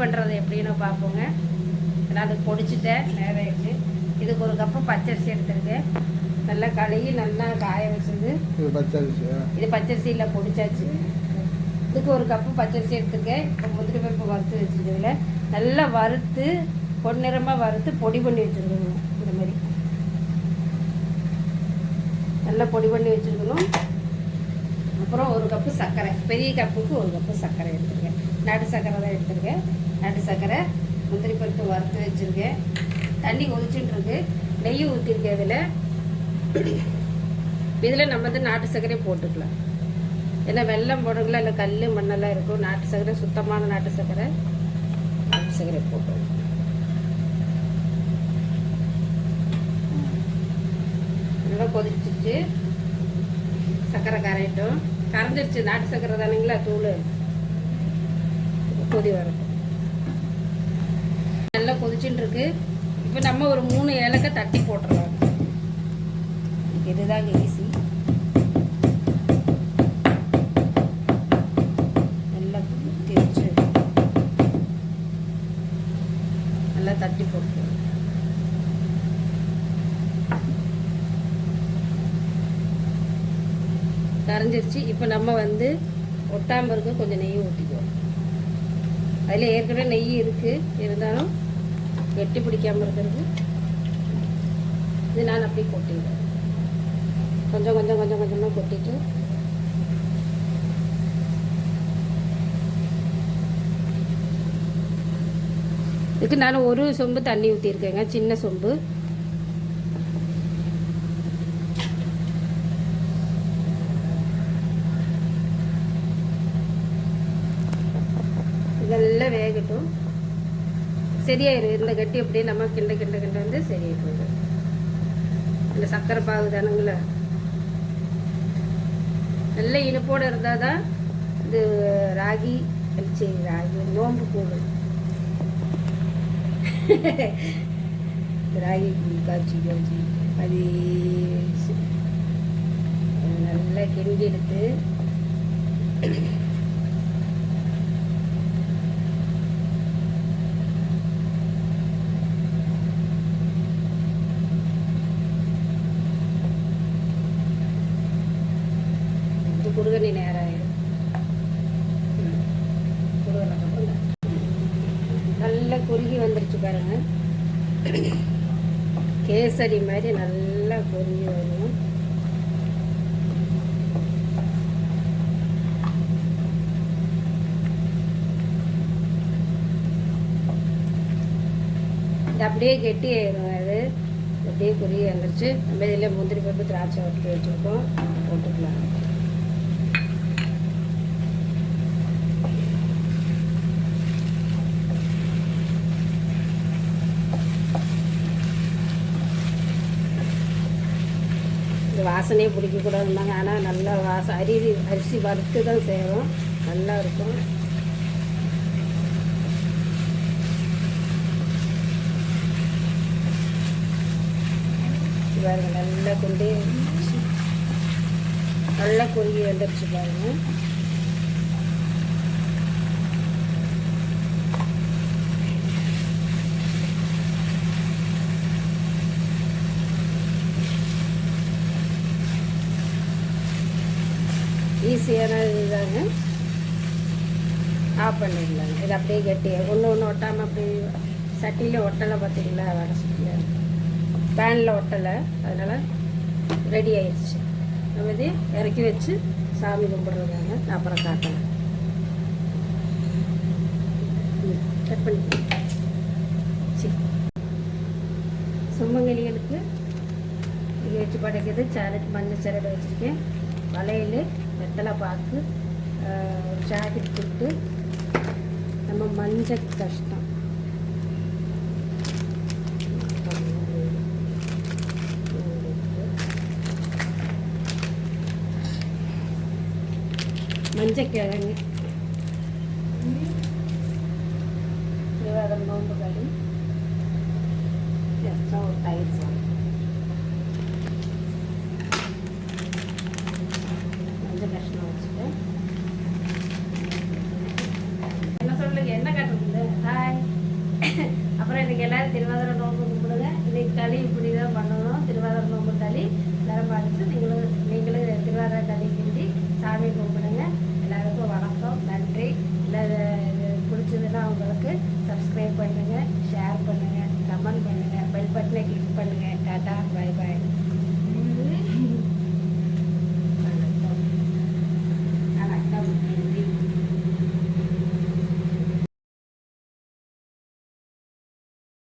பண்ணுறது எப்படின்னு பார்ப்போங்க. நான் அது பொடிச்சிட்டேன், நேரம் ஆயிடுச்சு. இதுக்கு ஒரு கப்பு பச்சரிசி எடுத்துருக்கேன். நல்லா கழுகி நல்லா காய வச்சது. இது பச்சரிசியில் பொடிச்சாச்சு. இதுக்கு ஒரு கப்பு பச்சரிசி எடுத்துருக்கேன். இப்போ முந்திரி பருப்பு வறுத்து வச்சுருக்கதுல நல்லா வறுத்து பொன்னிறமாக வறுத்து பொடி பண்ணி வச்சுருக்கணும். இந்த மாதிரி நல்லா பொடி பண்ணி வச்சுருக்கணும். அப்புறம் ஒரு கப்பு சர்க்கரை, பெரிய கப்புக்கு ஒரு கப்பு சர்க்கரை எடுத்துருக்கேன். நாட்டு சர்க்கரை தான் எடுத்துருக்கேன். நாட்டு சர்க்கரை, முந்திரி பருப்பு வறுத்து வச்சுருக்கேன். தண்ணி கொதிச்சுட்டுருக்கு. நெய் ஊற்றிருக்கேன். இதில் நம்ம வந்து நாட்டு சர்க்கரையை போட்டுக்கலாம். ஏன்னா வெல்லம் போடுங்களா இல்லை கல் மண்ணெல்லாம் இருக்கும். நாட்டு சர்க்கரை, சுத்தமான நாட்டு சர்க்கரை போட்டுருவோம். நல்லா கொதிச்சிச்சு. சர்க்கரை கரைஞ்சிருச்சு. நாட்டு சர்க்கரை தானுங்களா, தூள் கொதி வரும். நல்லா கொதிச்சுட்டு இருக்கு. இப்போ நம்ம ஒரு 3 ஏலக்காய் தட்டி போட்டுடலாம். இதுதாங்க ஈஸி. நல்லா குத்தி வச்சு நல்லா தட்டி போட்டு கரைஞ்சிருச்சு. இப்போ நம்ம வந்து ஒட்டாம்பருக்கு கொஞ்சம் நெய் ஊற்றிக்குவோம். அதில் ஏற்கனவே நெய் இருக்குது, இருந்தாலும் வெட்டி பிடிக்காமல் இருக்கிறது. இது நான் அப்படியே கொட்டிடுவேன். கொஞ்சம் கொஞ்சம் கொஞ்சம் கொஞ்சமாக கொட்டிட்டு இதுக்கு நான் ஒரு சொம்பு தண்ணி ஊற்றிருக்கேங்க, சின்ன சொம்பு. இதெல்லாம் வேகட்டும், சரியாயிடும். இந்த கட்டி அப்படியே நம்ம கிண்ட கிண்ட கிண்ட வந்து சரியாயிடும். இந்த சர்க்கரை பாகு தானுங்களா, நல்ல இனிப்போடு இருந்தால் தான் இது ராகி நோம்பு கூழ். ராகி கூழ் காய்ச்சி அது நல்லா கிண்டி எடுத்து குறுகனி நேரம் ஆயிடும். நல்லா குறுகி வந்துருச்சு பாருங்க. கேசரி மாதிரி நல்லா குறுகி வரும். இது அப்படியே கெட்டி ஆயிடும். அது அப்படியே குறுகி வந்துருச்சு. நம்ம இதில் முந்திரி பருப்பு திராட்சை வறுத்து வச்சுருக்கோம், போட்டுக்கலாம். வாசனையே பிடிக்கக்கூடாதுன்னாங்க, ஆனால் நல்லா அரிசி வறுத்து தான் செய்வோம், நல்லா இருக்கும். பாருங்க நல்லா கொண்டு நல்லா குறுகி வந்துடுச்சு பாருங்க. ஈஸியான இதுதாங்க, ஆஃப் பண்ணிடலாங்க. இது அப்படியே கட்டி ஒன்று ஒட்டாமல் அப்படியே சட்டியில் ஒட்டலை பார்த்தீங்களா, வடை சட்டியில் பேனில் ஒட்டலை, அதனால் ரெடி ஆயிடுச்சு. நம்ம இது இறக்கி வச்சு சாமி கும்பிட்றதாங்க. நான் அப்புறம் காட்டுறேன். கட் பண்ணிக்கலாம். சுமங்கலிகளுக்கு இது வச்சு படைக்கிறது. சேலட் மஞ்சள் சேலட் வச்சுருக்கேன். வளையல், வெத்தலை பாக்கு, ஜாக்கெட் போட்டு நம்ம மஞ்சள் கஷ்டம் மஞ்சக்கிழங்கு, திருவாதிரை நோம்பு களி, எக்ஸ்ட்ரா ஒரு தயிர் சாதம், மஞ்சள் கஷ்டம் வச்சுட்டு என்ன சொல்லுங்க, என்ன காட்டுறது எல்லாம் திருவாதிரை நோம்பு கும்பிடுங்க. இன்னைக்கு களி இப்படி தான் பண்ணணும். திருவாதிரை நோம்பு களி தரம் பார்த்துட்டு நீங்களும் திருவாதிரை களி